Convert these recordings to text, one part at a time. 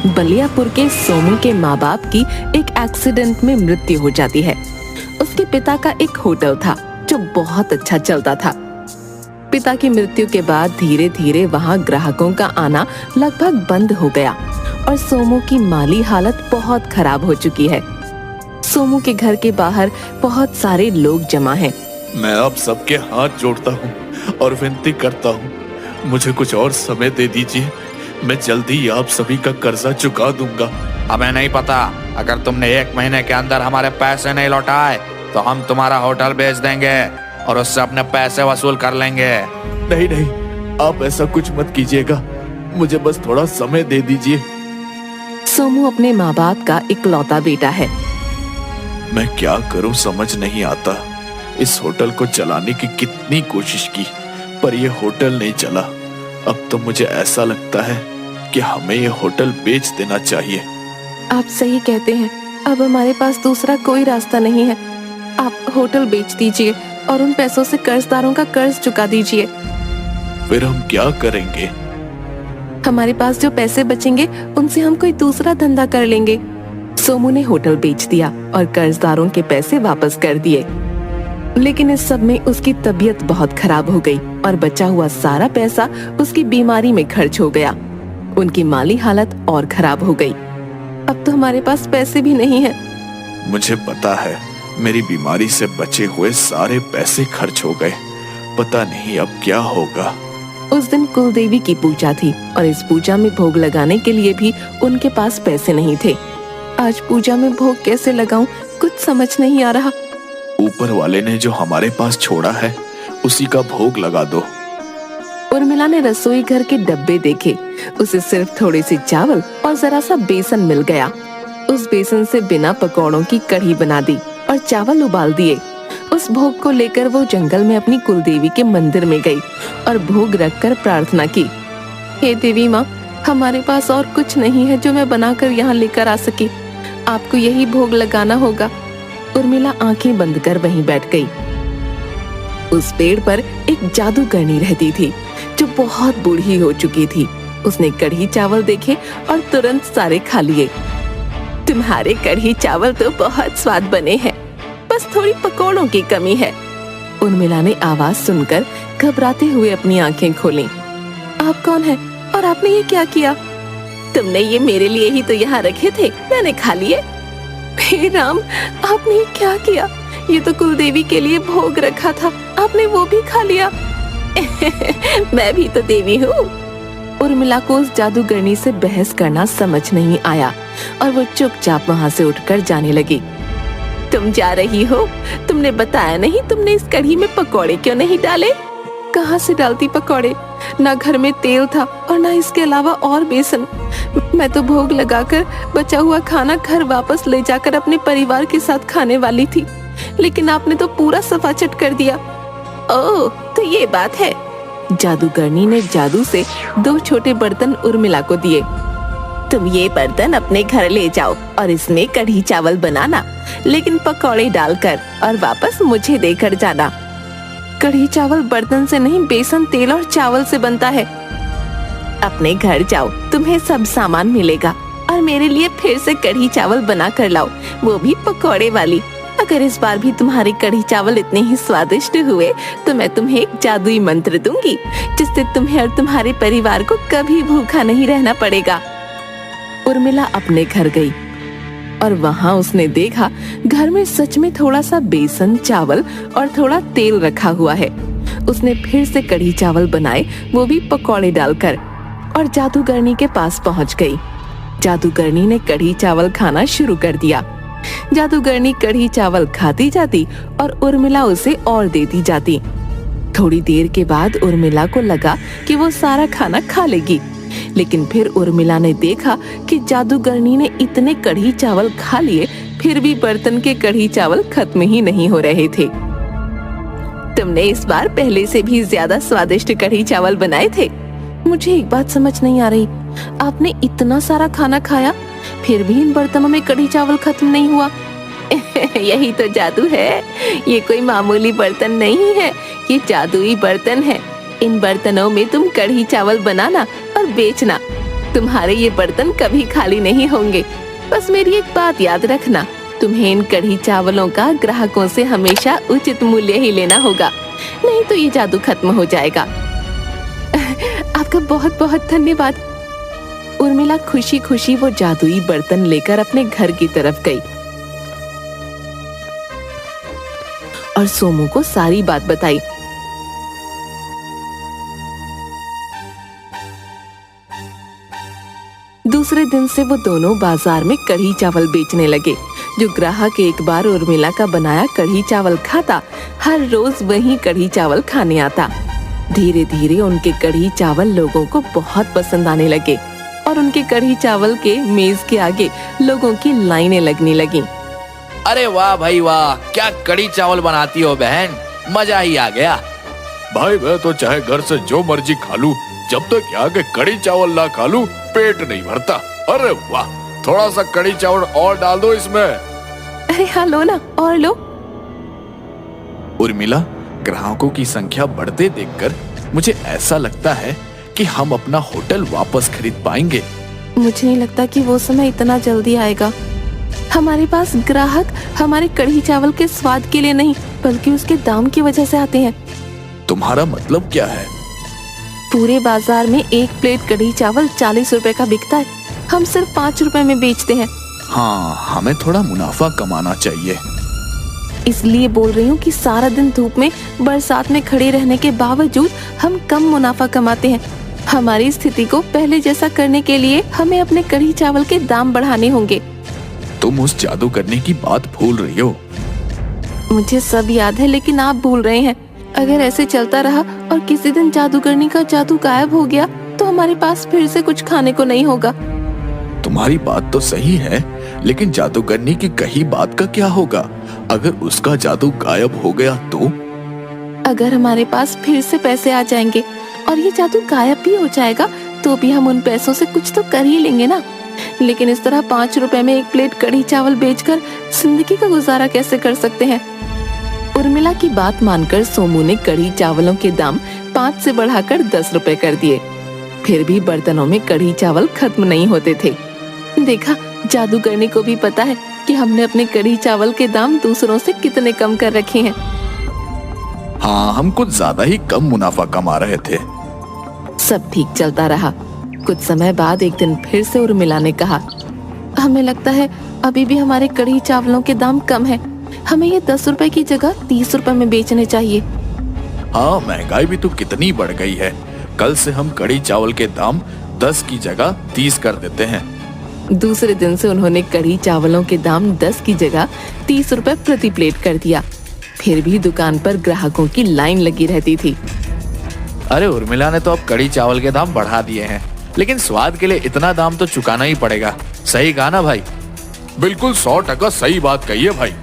बलियापुर के सोमू के माँ बाप की एक एक्सीडेंट में मृत्यु हो जाती है। उसके पिता का एक होटल था जो बहुत अच्छा चलता था। पिता की मृत्यु के बाद धीरे धीरे वहाँ ग्राहकों का आना लगभग बंद हो गया और सोमू की माली हालत बहुत खराब हो चुकी है। सोमू के घर के बाहर बहुत सारे लोग जमा हैं। मैं आप सबके हाथ जोड़ता हूँ और विनती करता हूँ, मुझे कुछ और समय दे दीजिए। मैं जल्दी आप सभी का कर्जा चुका दूंगा। हमें नहीं पता, अगर तुमने 1 महीने के अंदर हमारे पैसे नहीं लौटाए तो हम तुम्हारा होटल बेच देंगे और उससे अपने पैसे वसूल कर लेंगे। नहीं नहीं, आप ऐसा कुछ मत कीजिएगा, मुझे बस थोड़ा समय दे दीजिए। सोमू अपने माँ बाप का इकलौता बेटा है। मैं क्या करूं समझ नहीं आता। इस होटल को चलाने की कितनी कोशिश की पर यह होटल नहीं चला। अब तो मुझे ऐसा लगता है कि हमें यह होटल बेच देना चाहिए। आप सही कहते हैं, अब हमारे पास दूसरा कोई रास्ता नहीं है। आप होटल बेच दीजिए और उन पैसों से कर्जदारों का कर्ज चुका दीजिए। फिर हम क्या करेंगे? हमारे पास जो पैसे बचेंगे उनसे हम कोई दूसरा धंधा कर लेंगे। सोमू ने होटल बेच दिया और कर्जदारों के पैसे वापस कर दिए। लेकिन इस सब में उसकी तबीयत बहुत खराब हो गई और बचा हुआ सारा पैसा उसकी बीमारी में खर्च हो गया। उनकी माली हालत और खराब हो गई। अब तो हमारे पास पैसे भी नहीं है। मुझे पता है, मेरी बीमारी से बचे हुए सारे पैसे खर्च हो गए। पता नहीं अब क्या होगा। उस दिन कुलदेवी की पूजा थी और इस पूजा में भोग लगाने के लिए भी उनके पास पैसे नहीं थे। आज पूजा में भोग कैसे लगाऊं, कुछ समझ नहीं आ रहा। ऊपर वाले ने जो हमारे पास छोड़ा है उसी का भोग लगा दो। उर्मिला ने रसोई घर के डब्बे देखे। उसे सिर्फ थोड़ी सी चावल और जरा सा बेसन मिल गया। उस बेसन से बिना पकौड़ों की कढ़ी बना दी और चावल उबाल दिए। उस भोग को लेकर वो जंगल में अपनी कुलदेवी के मंदिर में गई और भोग रखकर प्रार्थना की। हे देवी माँ, हमारे पास और कुछ नहीं है जो मैं बनाकर यहाँ लेकर आ सकी। आपको यही भोग लगाना होगा। उर्मिला आंखें बंद कर वहीं बैठ गई। उस पेड़ पर एक जादूगरनी रहती थी जो बहुत बूढ़ी हो चुकी थी। उसने कढ़ी चावल देखे और तुरंत सारे खा लिए। तुम्हारे कढ़ी चावल तो बहुत स्वाद बने हैं, बस थोड़ी पकौड़ों की कमी है। उर्मिला ने आवाज सुनकर घबराते हुए अपनी आंखें खोलीं। आप कौन हैं और आपने ये क्या किया? तुमने ये मेरे लिए ही तो यहाँ रखे थे, मैंने खा लिए। हे राम, आपने ये क्या किया? ये तो कुलदेवी के लिए भोग रखा था, आपने वो भी खा लिया। मैं भी तो देवी हूँ। उर्मिला को उस जादूगरनी से बहस करना समझ नहीं आया और वो चुपचाप वहाँ से उठकर जाने लगी। तुम जा रही हो? तुमने बताया नहीं, तुमने इस कढ़ी में पकौड़े क्यों नहीं डाले? कहाँ से डालती पकौड़े? ना घर में तेल था और ना इसके अलावा और बेसन। मैं तो भोग लगाकर बचा हुआ खाना घर वापस ले जाकर अपने परिवार के साथ खाने वाली थी, लेकिन आपने तो पूरा सफाचट कर दिया। ओह, तो ये बात है। जादूगरनी ने जादू से 2 छोटे बर्तन उर्मिला को दिए। तुम ये बर्तन अपने घर ले जाओ और इसमें कढ़ी चावल बनाना, लेकिन पकौड़े डालकर, और वापस मुझे देकर जाना। कढ़ी चावल बर्तन से नहीं, बेसन, तेल और चावल से बनता है। अपने घर जाओ, तुम्हें सब सामान मिलेगा और मेरे लिए फिर से कढ़ी चावल बना कर लाओ, वो भी पकौड़े वाली। अगर इस बार भी तुम्हारे कढ़ी चावल इतने ही स्वादिष्ट हुए तो मैं तुम्हें एक जादुई मंत्र दूंगी जिससे तुम्हें और तुम्हारे परिवार को कभी भूखा नहीं रहना पड़ेगा। उर्मिला अपने घर गई और वहाँ उसने देखा घर में सच में थोड़ा सा बेसन, चावल और थोड़ा तेल रखा हुआ है। उसने फिर से कढ़ी चावल बनाए, वो भी पकौड़े डालकर, और जादूगरनी के पास पहुँच गई। जादूगरनी ने कढ़ी चावल खाना शुरू कर दिया। जादूगरनी कढ़ी चावल खाती जाती और उर्मिला उसे और देती जाती। थोड़ी देर के बाद उर्मिला को लगा कि वो सारा खाना खा लेगी, लेकिन फिर उर्मिला ने देखा कि जादूगरनी ने इतने कढ़ी चावल खा लिए, फिर भी बर्तन के कढ़ी चावल खत्म ही नहीं हो रहे थे। तुमने इस बार पहले से भी ज्यादा स्वादिष्ट कढ़ी चावल बनाए थे। मुझे एक बात समझ नहीं आ रही, आपने इतना सारा खाना खाया फिर भी इन बर्तनों में कढ़ी चावल खत्म नहीं हुआ। यही तो जादू है। ये कोई मामूली बर्तन नहीं है, ये जादुई बर्तन है। इन बर्तनों में तुम कढ़ी चावल बनाना और बेचना। तुम्हारे ये बर्तन कभी खाली नहीं होंगे। बस मेरी एक बात याद रखना, तुम्हें इन कढ़ी चावलों का ग्राहकों से हमेशा उचित मूल्य ही लेना होगा, नहीं तो ये जादू खत्म हो जाएगा। आपका बहुत बहुत धन्यवाद। उर्मिला खुशी खुशी वो जादुई बर्तन लेकर अपने घर की तरफ गई और सोमू को सारी बात बताई। दूसरे दिन से वो दोनों बाजार में कढ़ी चावल बेचने लगे। जो ग्राहक एक बार उर्मिला का बनाया कढ़ी चावल खाता, हर रोज वही कढ़ी चावल खाने आता। धीरे धीरे उनके कढ़ी चावल लोगों को बहुत पसंद आने लगे और उनके कढ़ी चावल के मेज के आगे लोगों की लाइनें लगने लगी। अरे वाह भाई वाह, क्या कढ़ी चावल बनाती हो बहन, मजा ही आ गया। भाई मैं तो चाहे घर से जो मर्जी खा लूं, जब तक यहाँ के कढ़ी चावल ना खा लूं पेट नहीं भरता। अरे वाह, थोड़ा सा कढ़ी चावल और डाल दो इसमें। अरे हाँ लो ना, और लो। उर्मिला, ग्राहकों की संख्या बढ़ते देखकर मुझे ऐसा लगता है कि हम अपना होटल वापस खरीद पाएंगे। मुझे नहीं लगता कि वो समय इतना जल्दी आएगा। हमारे पास ग्राहक हमारे कढ़ी चावल के स्वाद के लिए नहीं, बल्कि उसके दाम की वजह से आते हैं। तुम्हारा मतलब क्या है? पूरे बाजार में एक प्लेट कढ़ी चावल 40 रुपए का बिकता है, हम सिर्फ 5 रुपए में बेचते हैं। हाँ, हमें थोड़ा मुनाफा कमाना चाहिए। इसलिए बोल रही हूँ कि सारा दिन धूप में बरसात में खड़े रहने के बावजूद हम कम मुनाफा कमाते हैं। हमारी स्थिति को पहले जैसा करने के लिए हमें अपने कढ़ी चावल के दाम बढ़ाने होंगे। तुम उस जादू करने की बात भूल रही हो। मुझे सब याद है, लेकिन आप भूल रहे हैं। अगर ऐसे चलता रहा और किसी दिन जादूगरनी का जादू गायब हो गया तो हमारे पास फिर से कुछ खाने को नहीं होगा। तुम्हारी बात तो सही है, लेकिन जादूगरनी की कही बात का क्या होगा अगर उसका जादू गायब हो गया तो? अगर हमारे पास फिर से पैसे आ जाएंगे और ये जादू गायब भी हो जाएगा तो भी हम उन पैसों से कुछ तो कर ही लेंगे ना। लेकिन इस तरह 5 रुपए में एक प्लेट कढ़ी चावल बेचकर जिंदगी का गुजारा कैसे कर सकते हैं? उर्मिला की बात मानकर सोमू ने कढ़ी चावलों के दाम 5 से बढ़ाकर 10 रुपए कर दिए। फिर भी बर्तनों में कढ़ी चावल खत्म नहीं होते थे। देखा, जादूगरनी को भी पता है कि हमने अपने कढ़ी चावल के दाम दूसरों से कितने कम कर रखे हैं। हाँ, हम कुछ ज्यादा ही कम मुनाफा कमा रहे थे। सब ठीक चलता रहा। कुछ समय बाद एक दिन फिर से उर्मिला ने कहा, हमें लगता है अभी भी हमारे कढ़ी चावलों के दाम कम हैं। हमें ये 10 रुपए की जगह 30 रुपए में बेचने चाहिए। हाँ, महंगाई भी तो कितनी बढ़ गई है। कल से हम कढ़ी चावल के दाम 10 की जगह 30 कर देते हैं। दूसरे दिन से उन्होंने कढ़ी चावलों के दाम 10 की जगह 30 रुपए प्रति प्लेट कर दिया। फिर भी दुकान पर ग्राहकों की लाइन लगी रहती थी। अरे उर्मिला ने तो अब कढ़ी चावल के दाम बढ़ा दिए हैं, लेकिन स्वाद के लिए इतना दाम तो चुकाना ही पड़ेगा। सही कहा ना भाई? बिल्कुल 100% सही बात कही है भाई।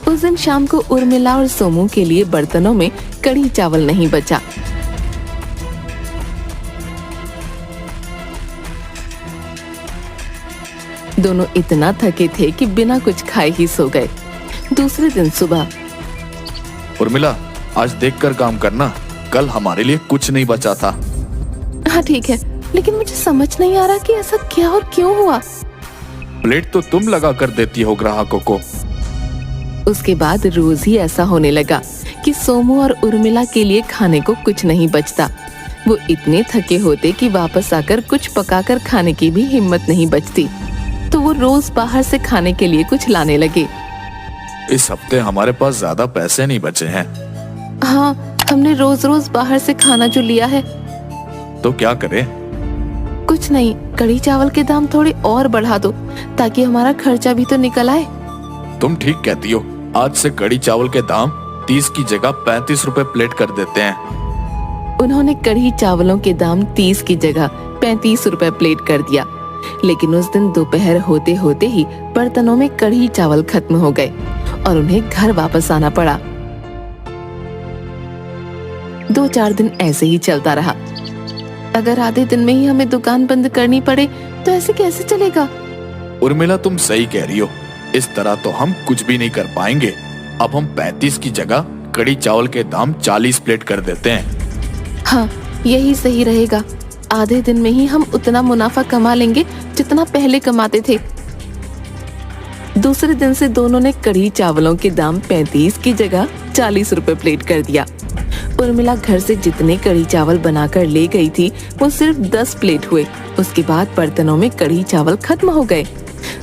उस दिन शाम को उर्मिला और सोमू के लिए बर्तनों में कढ़ी चावल नहीं बचा। दोनों इतना थके थे कि बिना कुछ खाए ही सो गए। दूसरे दिन सुबह, उर्मिला, आज देखकर काम करना, कल हमारे लिए कुछ नहीं बचा था। हाँ ठीक है, लेकिन मुझे समझ नहीं आ रहा कि ऐसा क्या और क्यों हुआ। प्लेट तो तुम लगा कर देती हो ग्राहकों को। उसके बाद रोज ही ऐसा होने लगा कि सोमू और उर्मिला के लिए खाने को कुछ नहीं बचता। वो इतने थके होते कि वापस आकर कुछ पकाकर खाने की भी हिम्मत नहीं बचती, तो वो रोज बाहर से खाने के लिए कुछ लाने लगे। इस हफ्ते हमारे पास ज्यादा पैसे नहीं बचे हैं। हाँ, हमने रोज रोज बाहर से खाना जो लिया है। तो क्या करें? कुछ नहीं, कढ़ी चावल के दाम थोड़े और बढ़ा दो ताकि हमारा खर्चा भी तो निकल आए। तुम ठीक कहती हो। आज से कढ़ी चावल के दाम 30 की जगह 35 रुपए प्लेट कर देते हैं। उन्होंने कढ़ी चावलों के दाम 30 की जगह 35 रुपए प्लेट कर दिया। लेकिन उस दिन दोपहर होते होते ही बर्तनों में कढ़ी चावल खत्म हो गए और उन्हें घर वापस आना पड़ा। 2-4 दिन ऐसे ही चलता रहा। अगर आधे दिन में ही हमें दुकान बंद करनी पड़े तो ऐसे कैसे चलेगा? उर्मिला, तुम सही कह रही हो। इस तरह तो हम कुछ भी नहीं कर पाएंगे। अब हम 35 की जगह कढ़ी चावल के दाम 40 प्लेट कर देते हैं। हाँ, यही सही रहेगा। आधे दिन में ही हम उतना मुनाफा कमा लेंगे जितना पहले कमाते थे। दूसरे दिन से दोनों ने कढ़ी चावलों के दाम 35 की जगह 40 रुपए प्लेट कर दिया। उर्मिला घर से जितने कढ़ी चावल बनाकर ले गई थी वो सिर्फ 10 प्लेट हुए। उसके बाद बर्तनों में कढ़ी चावल खत्म हो गए।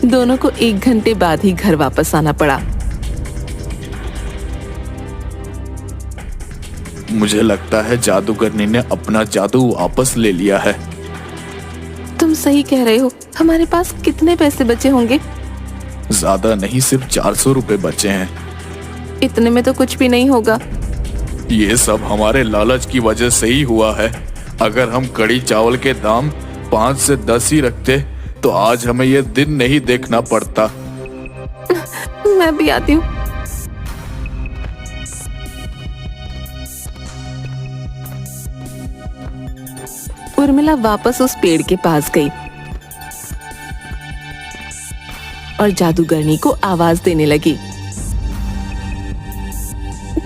दोनों को 1 घंटे बाद ही घर वापस आना पड़ा। मुझे लगता है जादूगरनी ने अपना जादू वापस ले लिया है। तुम सही कह रहे हो। हमारे पास कितने पैसे बचे होंगे? ज्यादा नहीं, सिर्फ 400 रुपए बचे हैं। इतने में तो कुछ भी नहीं होगा। ये सब हमारे लालच की वजह से ही हुआ है। अगर हम कढ़ी चावल के दाम 5 से 10 ही रखते तो आज हमें ये दिन नहीं देखना पड़ता। मैं भी आती हूँ। उर्मिला वापस उस पेड़ के पास गई और जादूगरनी को आवाज देने लगी।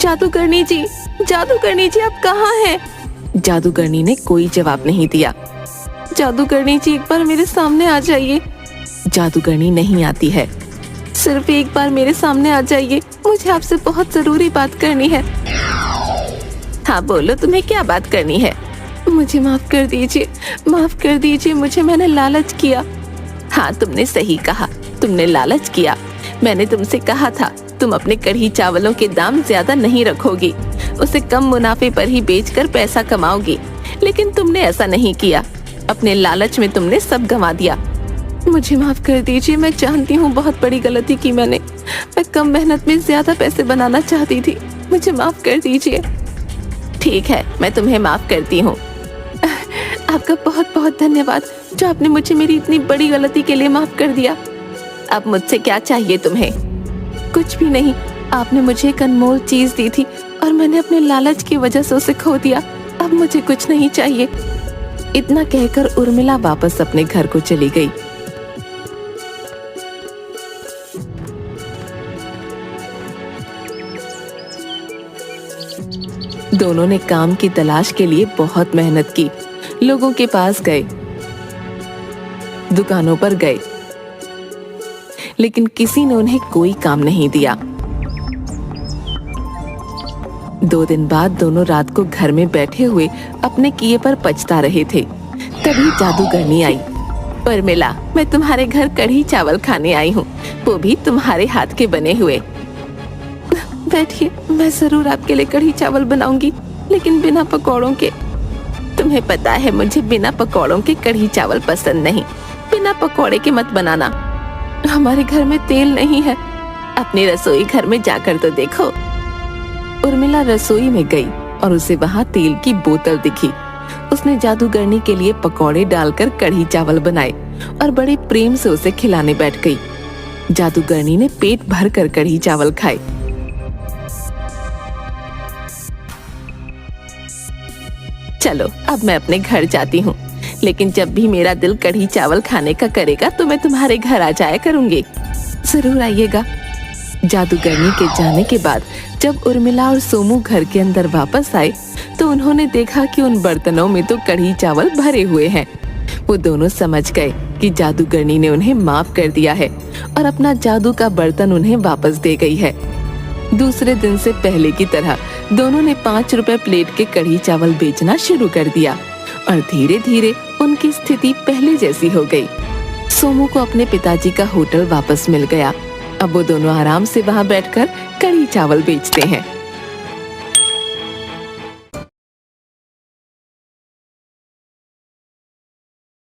जादूगरनी जी, जादूगरनी जी, आप कहाँ हैं? जादूगरनी ने कोई जवाब नहीं दिया। जादूगरनी जी, एक बार मेरे सामने आ जाइए। जादूगरनी नहीं आती है। सिर्फ एक बार मेरे सामने आ जाइए, मुझे आपसे बहुत जरूरी बात करनी है। हाँ बोलो, तुम्हें क्या बात करनी है? मुझे माफ कर दीजिए, माफ कर दीजिए, मुझे मैंने लालच किया। हाँ तुमने सही कहा, तुमने लालच किया। मैंने तुमसे कहा था तुम अपने कढ़ी चावलों के दाम ज्यादा नहीं रखोगी, उसे कम मुनाफे पर ही बेचकर पैसा कमाओगी, लेकिन तुमने ऐसा नहीं किया। अपने लालच में तुमने सब गंवा दिया। मुझे माफ कर दीजिए, मैं जानती हूँ बहुत बड़ी गलती की मैंने। मैं कम मेहनत में ज्यादा पैसे बनाना चाहती थी, मुझे माफ कर दीजिए। ठीक है, मैं तुम्हें माफ करती हूँ। आपका बहुत बहुत धन्यवाद जो आपने मुझे मेरी इतनी बड़ी गलती के लिए माफ कर दिया। अब मुझसे क्या चाहिए तुम्हें? कुछ भी नहीं, आपने मुझे एक अनमोल चीज दी थी और मैंने अपने लालच की वजह से उसे खो दिया। अब मुझे कुछ नहीं चाहिए। इतना कहकर उर्मिला वापस अपने घर को चली गई। दोनों ने काम की तलाश के लिए बहुत मेहनत की। लोगों के पास गए, दुकानों पर गए, लेकिन किसी ने उन्हें कोई काम नहीं दिया। 2 दिन बाद दोनों रात को घर में बैठे हुए अपने किए पर पछता रहे थे। तभी जादूगरनी आई। उर्मिला, मैं तुम्हारे घर कढ़ी चावल खाने आई हूँ, वो भी तुम्हारे हाथ के बने हुए। बैठिए, मैं जरूर आपके लिए कढ़ी चावल बनाऊंगी, लेकिन बिना पकौड़ों के। तुम्हें पता है मुझे बिना पकौड़ों के कढ़ी चावल पसंद नहीं। बिना पकौड़े के मत बनाना। हमारे घर में तेल नहीं है। अपनी रसोई घर में जाकर तो देखो। उर्मिला रसोई में गई और उसे वहाँ तेल की बोतल दिखी। उसने जादूगरनी के लिए पकौड़े डालकर कढ़ी चावल बनाए और बड़े प्रेम से उसे खिलाने बैठ गई। जादूगरनी ने पेट भर कर कढ़ी चावल खाए। चलो अब मैं अपने घर जाती हूँ, लेकिन जब भी मेरा दिल कढ़ी चावल खाने का करेगा तो मैं तुम्हारे घर आ जाया करूँगी। जरूर आइएगा। जादूगरनी के जाने के बाद जब उर्मिला और सोमू घर के अंदर वापस आए तो उन्होंने देखा कि उन बर्तनों में तो कढ़ी चावल भरे हुए हैं। वो दोनों समझ गए कि जादूगरनी ने उन्हें माफ कर दिया है और अपना जादू का बर्तन उन्हें वापस दे गई है। दूसरे दिन से पहले की तरह दोनों ने 5 रुपए प्लेट के कढ़ी चावल बेचना शुरू कर दिया और धीरे धीरे उनकी स्थिति पहले जैसी हो गई। सोमू को अपने पिताजी का होटल वापस मिल गया। अब वो दोनों आराम से वहाँ बैठकर कढ़ी चावल बेचते हैं।